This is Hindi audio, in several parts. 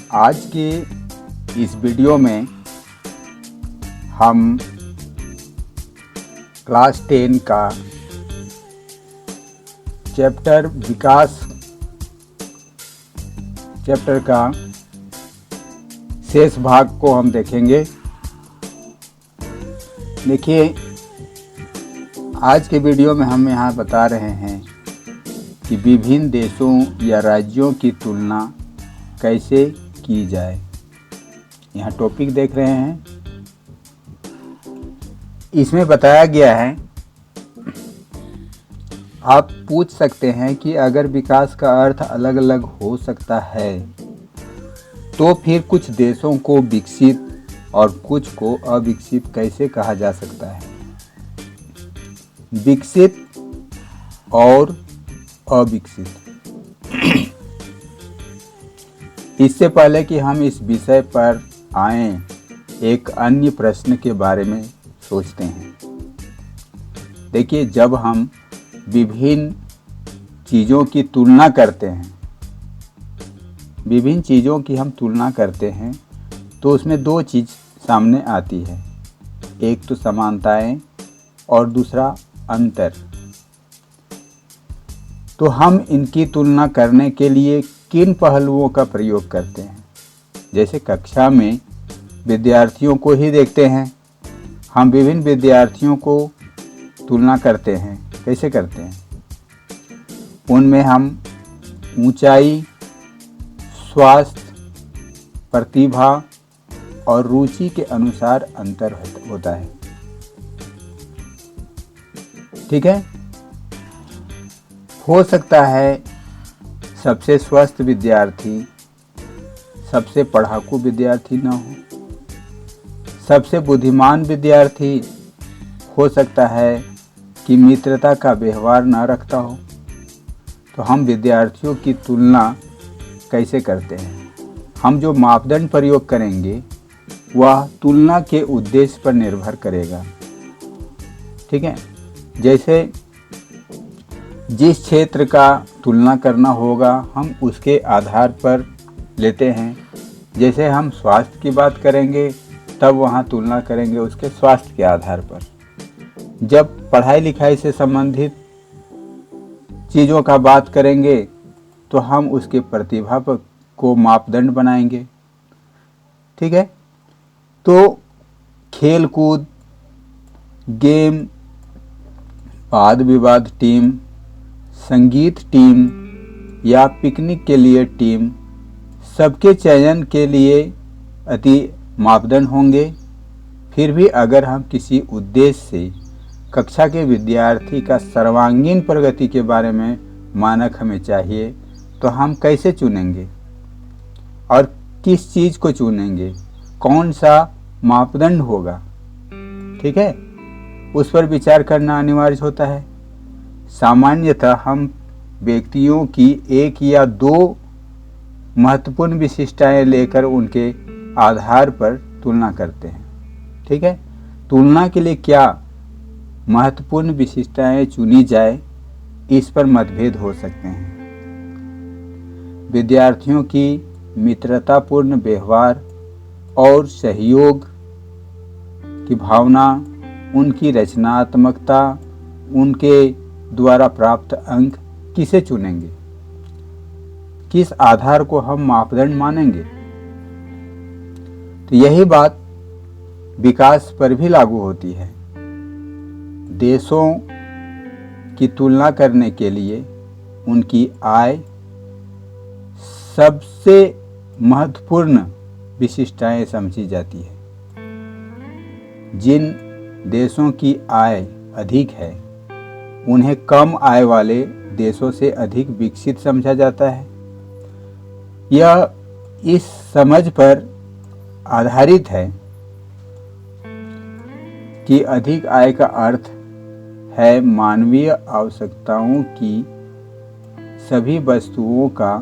आज के इस वीडियो में हम क्लास 10 का चैप्टर विकास चैप्टर का शेष भाग को हम देखेंगे। देखिए, आज के वीडियो में हम यहाँ बता रहे हैं कि विभिन्न देशों या राज्यों की तुलना कैसे की जाए। यहाँ टॉपिक देख रहे हैं, इसमें बताया गया है। आप पूछ सकते हैं कि अगर विकास का अर्थ अलग अलग हो सकता है तो फिर कुछ देशों को विकसित और कुछ को अविकसित कैसे कहा जा सकता है। विकसित और अविकसित। इससे पहले कि हम इस विषय पर आएं, एक अन्य प्रश्न के बारे में सोचते हैं। देखिए, जब हम विभिन्न चीज़ों की तुलना करते हैं, विभिन्न चीज़ों की हम तुलना करते हैं तो उसमें दो चीज़ सामने आती है। एक तो समानताएं और दूसरा अंतर। तो हम इनकी तुलना करने के लिए किन पहलुओं का प्रयोग करते हैं। जैसे कक्षा में विद्यार्थियों को ही देखते हैं, हम विभिन्न विद्यार्थियों को तुलना करते हैं। कैसे करते हैं? उनमें हम ऊंचाई, स्वास्थ्य, प्रतिभा और रुचि के अनुसार अंतर होता है। ठीक है। हो सकता है सबसे स्वस्थ विद्यार्थी सबसे पढ़ाकू विद्यार्थी ना हो। सबसे बुद्धिमान विद्यार्थी हो सकता है कि मित्रता का व्यवहार ना रखता हो। तो हम विद्यार्थियों की तुलना कैसे करते हैं? हम जो मापदंड प्रयोग करेंगे वह तुलना के उद्देश्य पर निर्भर करेगा। ठीक है। जैसे जिस क्षेत्र का तुलना करना होगा हम उसके आधार पर लेते हैं। जैसे हम स्वास्थ्य की बात करेंगे तब वहाँ तुलना करेंगे उसके स्वास्थ्य के आधार पर। जब पढ़ाई लिखाई से संबंधित चीज़ों का बात करेंगे तो हम उसके प्रतिभा को मापदंड बनाएंगे। ठीक है। तो खेल कूद, गेम, वाद विवाद टीम, संगीत टीम या पिकनिक के लिए टीम, सबके चयन के लिए अति मापदंड होंगे। फिर भी अगर हम किसी उद्देश्य से कक्षा के विद्यार्थी का सर्वांगीण प्रगति के बारे में मानक हमें चाहिए तो हम कैसे चुनेंगे और किस चीज़ को चुनेंगे, कौन सा मापदंड होगा। ठीक है, उस पर विचार करना अनिवार्य होता है। सामान्यतः हम व्यक्तियों की एक या दो महत्वपूर्ण विशिष्टताएं लेकर उनके आधार पर तुलना करते हैं। ठीक है। तुलना के लिए क्या महत्वपूर्ण विशिष्टताएं चुनी जाए, इस पर मतभेद हो सकते हैं। विद्यार्थियों की मित्रतापूर्ण व्यवहार और सहयोग की भावना, उनकी रचनात्मकता, उनके द्वारा प्राप्त अंक किसे चुनेंगे, किस आधार को हम मापदंड मानेंगे। तो यही बात विकास पर भी लागू होती है। देशों की तुलना करने के लिए उनकी आय सबसे महत्वपूर्ण विशिष्टताएं समझी जाती है। जिन देशों की आय अधिक है उन्हें कम आय वाले देशों से अधिक विकसित समझा जाता है। यह इस समझ पर आधारित है कि अधिक आय का अर्थ है मानवीय आवश्यकताओं की सभी वस्तुओं का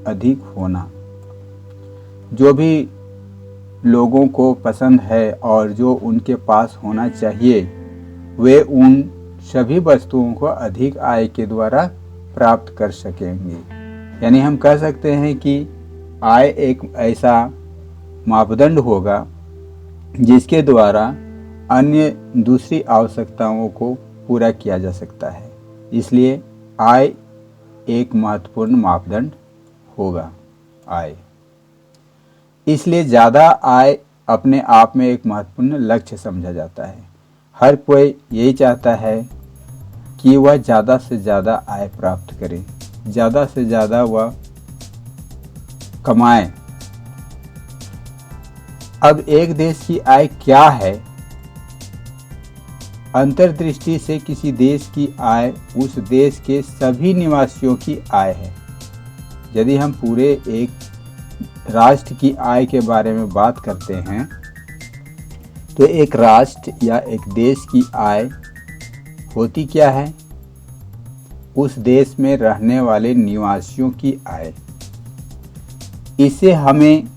अधिक होना। जो भी लोगों को पसंद है और जो उनके पास होना चाहिए वे उन सभी वस्तुओं को अधिक आय के द्वारा प्राप्त कर सकेंगे। यानी हम कह सकते हैं कि आय एक ऐसा मापदंड होगा जिसके द्वारा अन्य दूसरी आवश्यकताओं को पूरा किया जा सकता है। इसलिए आय एक महत्वपूर्ण मापदंड होगा। आय इसलिए ज़्यादा आय अपने आप में एक महत्वपूर्ण लक्ष्य समझा जाता है। हर कोई यही चाहता है कि वह ज़्यादा से ज़्यादा आय प्राप्त करे, ज़्यादा से ज़्यादा वह कमाए। अब एक देश की आय क्या है? अंतर्दृष्टि से किसी देश की आय उस देश के सभी निवासियों की आय है। यदि हम पूरे एक राष्ट्र की आय के बारे में बात करते हैं तो एक राष्ट्र या एक देश की आय होती क्या है? उस देश में रहने वाले निवासियों की आय। इससे हमें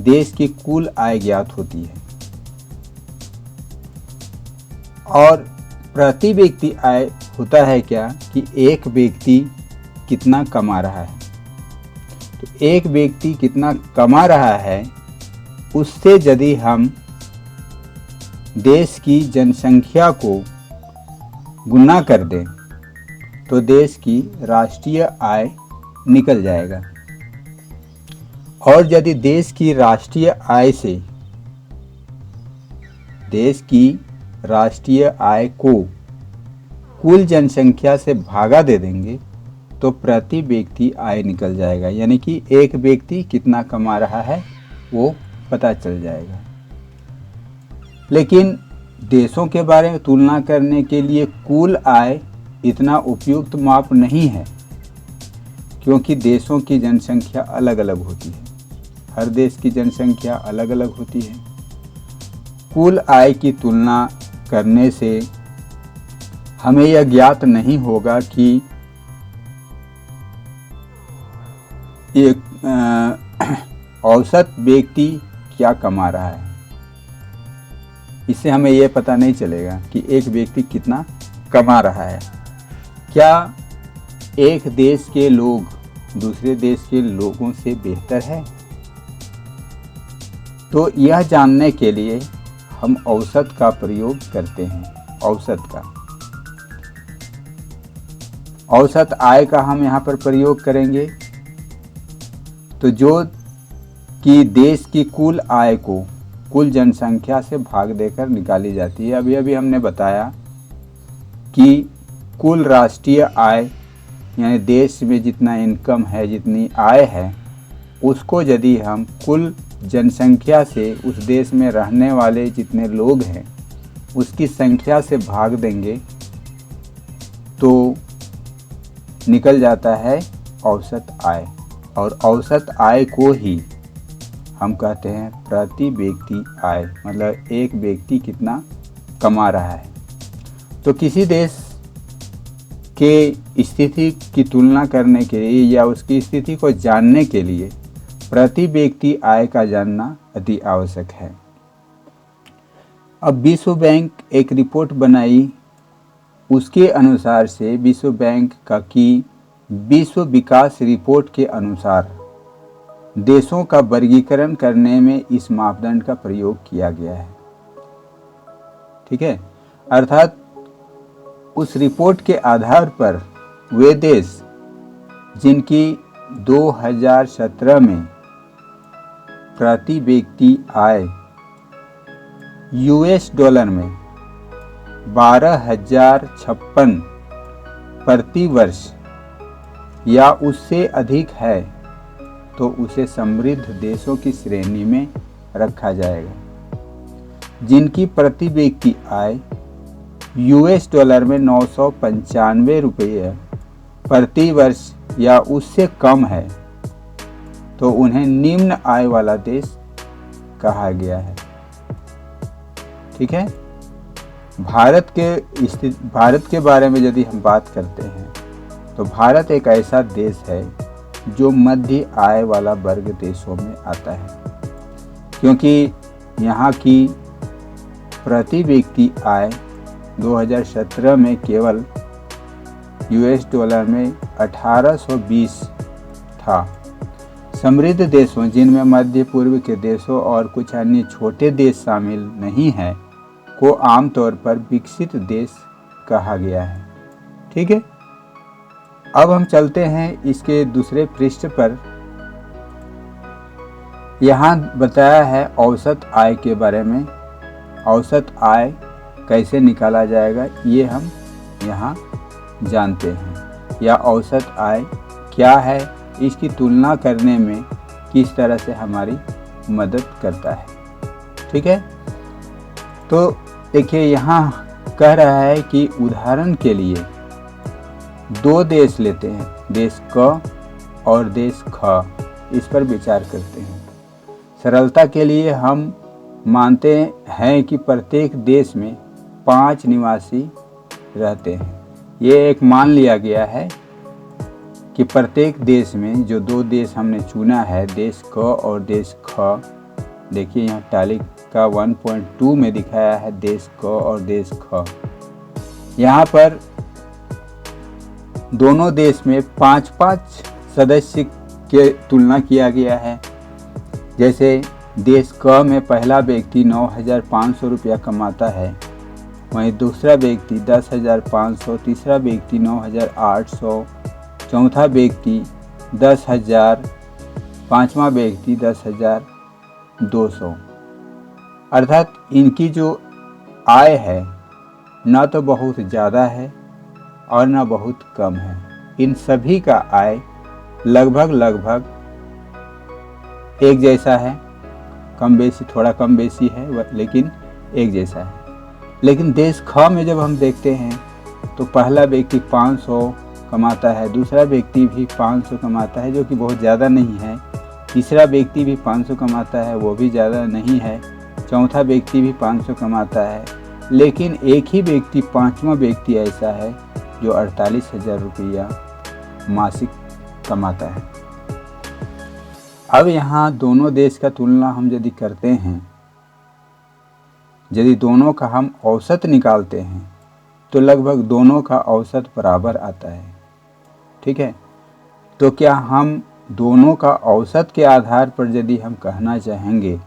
देश की कुल आय ज्ञात होती है और प्रति व्यक्ति आय होता है क्या कि एक व्यक्ति कितना कमा रहा है। तो एक व्यक्ति कितना कमा रहा है उससे यदि हम देश की जनसंख्या को गुना कर दें तो देश की राष्ट्रीय आय निकल जाएगा। और यदि देश की राष्ट्रीय आय से देश की राष्ट्रीय आय को कुल जनसंख्या से भागा दे देंगे तो प्रति व्यक्ति आय निकल जाएगा, यानी कि एक व्यक्ति कितना कमा रहा है वो पता चल जाएगा। लेकिन देशों के बारे में तुलना करने के लिए कुल आय इतना उपयुक्त माप नहीं है, क्योंकि देशों की जनसंख्या अलग अलग होती है। हर देश की जनसंख्या अलग अलग होती है। कुल आय की तुलना करने से हमें यह ज्ञात नहीं होगा कि एक औसत व्यक्ति क्या कमा रहा है। इससे हमें यह पता नहीं चलेगा कि एक व्यक्ति कितना कमा रहा है। क्या एक देश के लोग दूसरे देश के लोगों से बेहतर है? तो यह जानने के लिए हम औसत का प्रयोग करते हैं। औसत आय का हम यहाँ पर प्रयोग करेंगे तो जो कि देश की कुल आय को कुल जनसंख्या से भाग देकर निकाली जाती है। अभी हमने बताया कि कुल राष्ट्रीय आय यानी देश में जितना इनकम है, जितनी आय है, उसको यदि हम कुल जनसंख्या से उस देश में रहने वाले जितने लोग हैं उसकी संख्या से भाग देंगे तो निकल जाता है औसत आय। और औसत आय को ही हम कहते हैं प्रति व्यक्ति आय, मतलब एक व्यक्ति कितना कमा रहा है। तो किसी देश के स्थिति की तुलना करने के लिए या उसकी स्थिति को जानने के लिए प्रति व्यक्ति आय का जानना अति आवश्यक है। अब विश्व बैंक एक रिपोर्ट बनाई, उसके अनुसार से विश्व बैंक का की विश्व विकास रिपोर्ट के अनुसार देशों का वर्गीकरण करने में इस मापदंड का प्रयोग किया गया है। ठीक है, अर्थात उस रिपोर्ट के आधार पर वे देश जिनकी 2017 में प्रति व्यक्ति आय US डॉलर में 12,056 प्रति वर्ष या उससे अधिक है तो उसे समृद्ध देशों की श्रेणी में रखा जाएगा। जिनकी प्रति व्यक्ति आय US डॉलर में 995 रुपये प्रति वर्ष या उससे कम है तो उन्हें निम्न आय वाला देश कहा गया है। ठीक है, भारत के बारे में यदि हम बात करते हैं तो भारत एक ऐसा देश है जो मध्य आय वाला वर्ग देशों में आता है, क्योंकि यहाँ की प्रति व्यक्ति आय 2017 में केवल US डॉलर में 1820 था। समृद्ध देशों, जिनमें मध्य पूर्व के देशों और कुछ अन्य छोटे देश शामिल नहीं हैं, को आमतौर पर विकसित देश कहा गया है। ठीक है, अब हम चलते हैं इसके दूसरे पृष्ठ पर। यहाँ बताया है औसत आय के बारे में। औसत आय कैसे निकाला जाएगा ये हम यहाँ जानते हैं, या औसत आय क्या है, इसकी तुलना करने में किस तरह से हमारी मदद करता है। ठीक है, तो देखिए यहाँ कह रहा है कि उदाहरण के लिए दो देश लेते हैं, देश क और देश ख, इस पर विचार करते हैं। सरलता के लिए हम मानते हैं कि प्रत्येक देश में 5 निवासी रहते हैं। ये एक मान लिया गया है कि प्रत्येक देश में, जो दो देश हमने चुना है, देश क और देश ख, देखिए यहाँ तालिका 1.2 में दिखाया है देश क और देश ख। यहाँ पर दोनों देश में 5-5 सदस्य के तुलना किया गया है। जैसे देश क में पहला व्यक्ति 9,500 रुपया कमाता है, वहीं दूसरा व्यक्ति 10,500, तीसरा व्यक्ति 9,800, चौथा व्यक्ति 10,000, पांचवा व्यक्ति 10,200। अर्थात इनकी जो आय है न तो बहुत ज़्यादा है और न बहुत कम है। इन सभी का आय लगभग एक जैसा है, कम बेसी, थोड़ा कम बेसी है, लेकिन एक जैसा है। लेकिन देश ख में जब हम देखते हैं तो पहला व्यक्ति 500 कमाता है, दूसरा व्यक्ति भी 500 कमाता है, जो कि बहुत ज़्यादा नहीं है। तीसरा व्यक्ति भी 500 कमाता है, वो भी ज़्यादा नहीं है। चौथा व्यक्ति भी 500 कमाता है, लेकिन एक ही व्यक्ति, पांचवा व्यक्ति ऐसा है जो 48,000 रुपया मासिक कमाता है। अब यहाँ दोनों देश का तुलना हम यदि करते हैं, यदि दोनों का हम औसत निकालते हैं तो लगभग दोनों का औसत बराबर आता है। ठीक है, तो क्या हम दोनों का औसत के आधार पर यदि हम कहना चाहेंगे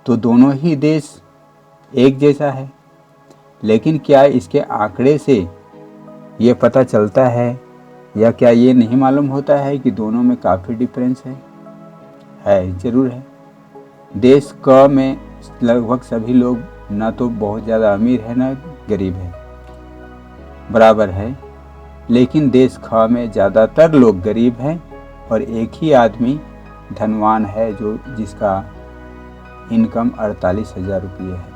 तो दोनों ही देश एक जैसा है, लेकिन क्या इसके आंकड़े से ये पता चलता है या क्या ये नहीं मालूम होता है कि दोनों में काफ़ी डिफरेंस है? ज़रूर है। देश क में लगभग सभी लोग न तो बहुत ज़्यादा अमीर है न गरीब है, बराबर है। लेकिन देश ख में ज़्यादातर लोग गरीब हैं और एक ही आदमी धनवान है जो जिसका इनकम 48,000 रुपये है।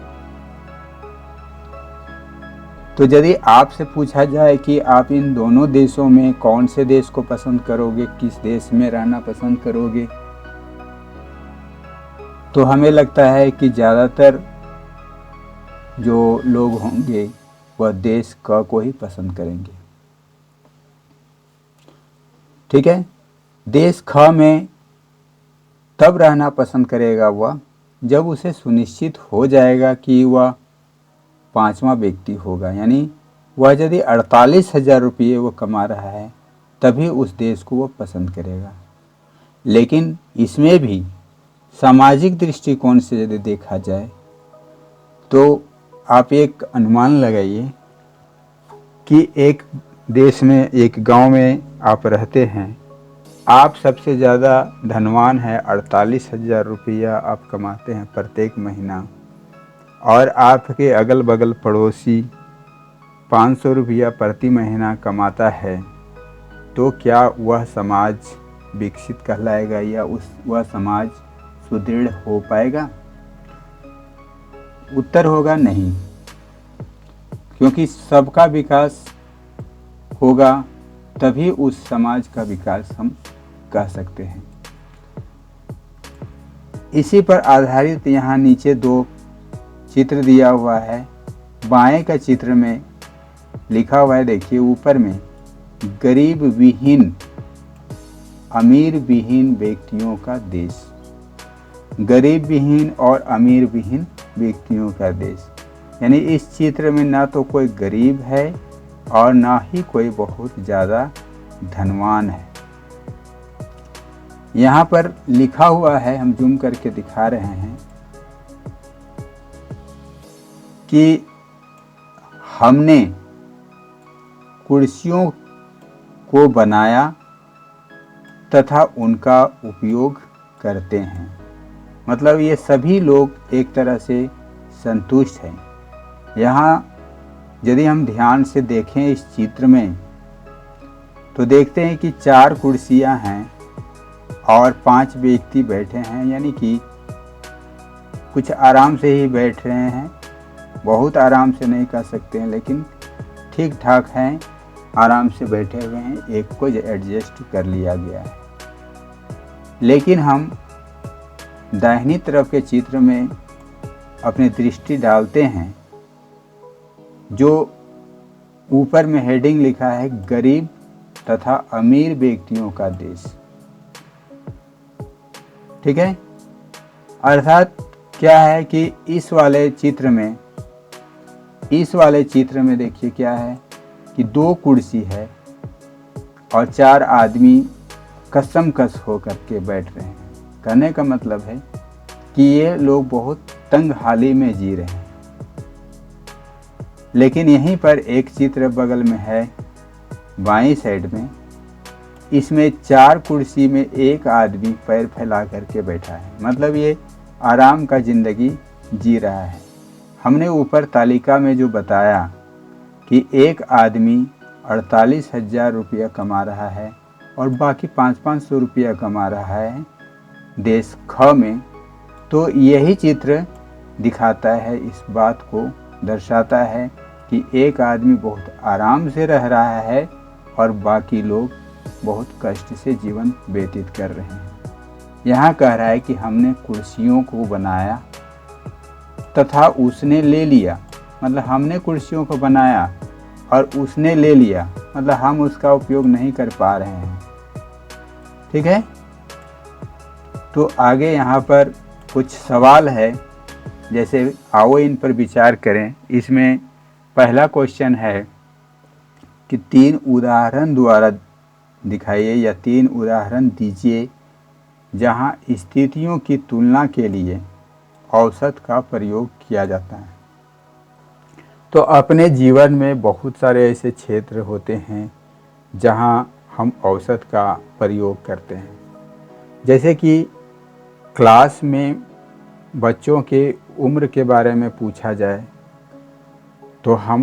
तो यदि आपसे पूछा जाए कि आप इन दोनों देशों में कौन से देश को पसंद करोगे, किस देश में रहना पसंद करोगे, तो हमें लगता है कि ज़्यादातर जो लोग होंगे वह देश क को ही पसंद करेंगे। ठीक है, देश ख में तब रहना पसंद करेगा वह जब उसे सुनिश्चित हो जाएगा कि वह पांचवा व्यक्ति होगा, यानी वह यदि 48,000 रुपये वो कमा रहा है तभी उस देश को वो पसंद करेगा। लेकिन इसमें भी सामाजिक दृष्टिकोण से यदि देखा जाए तो आप एक अनुमान लगाइए कि एक देश में, एक गांव में आप रहते हैं, आप सबसे ज़्यादा धनवान हैं, 48,000 रुपया आप कमाते हैं प्रत्येक महीना, और आपके अगल बगल पड़ोसी 500 रुपया प्रति महीना कमाता है, तो क्या वह समाज विकसित कहलाएगा या वह समाज सुदृढ़ हो पाएगा? उत्तर होगा नहीं, क्योंकि सबका विकास होगा तभी उस समाज का विकास हम कह सकते हैं। इसी पर आधारित यहाँ नीचे दो चित्र दिया हुआ है। बाएं का चित्र में लिखा हुआ है, देखिए ऊपर में, गरीब विहीन अमीर विहीन व्यक्तियों का देश। गरीब विहीन और अमीर विहीन व्यक्तियों का देश, यानी इस चित्र में ना तो कोई गरीब है और ना ही कोई बहुत ज़्यादा धनवान है। यहाँ पर लिखा हुआ है, हम जूम करके दिखा रहे हैं कि हमने कुर्सियों को बनाया तथा उनका उपयोग करते हैं। मतलब ये सभी लोग एक तरह से संतुष्ट हैं। यहाँ यदि हम ध्यान से देखें इस चित्र में तो देखते हैं कि 4 कुर्सियां हैं और 5 व्यक्ति बैठे हैं, यानी कि कुछ आराम से ही बैठ रहे हैं। बहुत आराम से नहीं कह सकते हैं, लेकिन ठीक ठाक हैं, आराम से बैठे हुए हैं, एक को एडजस्ट कर लिया गया है। लेकिन हम दाहिनी तरफ के चित्र में अपनी दृष्टि डालते हैं, जो ऊपर में हेडिंग लिखा है गरीब तथा अमीर व्यक्तियों का देश। ठीक है, अर्थात क्या है कि इस वाले चित्र में देखिए क्या है कि 2 कुर्सी है और 4 आदमी कसमकस होकर के बैठ रहे हैं। कहने का मतलब है कि ये लोग बहुत तंग हाली में जी रहे हैं। लेकिन यहीं पर एक चित्र बगल में है बाईं साइड में, इसमें 4 कुर्सी में एक आदमी पैर फैला करके बैठा है। मतलब ये आराम का जिंदगी जी रहा है। हमने ऊपर तालिका में जो बताया कि एक आदमी 48,000 रुपया कमा रहा है और बाकी 500-500 रुपया कमा रहा है देश ख में, तो यही चित्र दिखाता है, इस बात को दर्शाता है कि एक आदमी बहुत आराम से रह रहा है और बाकी लोग बहुत कष्ट से जीवन व्यतीत कर रहे हैं। यहाँ कह रहा है कि हमने कुर्सियों को बनाया तथा उसने ले लिया। मतलब हमने कुर्सियों को बनाया और उसने ले लिया, मतलब हम उसका उपयोग नहीं कर पा रहे हैं। ठीक है, तो आगे यहाँ पर कुछ सवाल है, जैसे आओ इन पर विचार करें। इसमें पहला क्वेश्चन है कि 3 उदाहरण द्वारा दिखाइए या 3 उदाहरण दीजिए जहां स्थितियों की तुलना के लिए औसत का प्रयोग किया जाता है। तो अपने जीवन में बहुत सारे ऐसे क्षेत्र होते हैं जहां हम औसत का प्रयोग करते हैं। जैसे कि क्लास में बच्चों के उम्र के बारे में पूछा जाए तो हम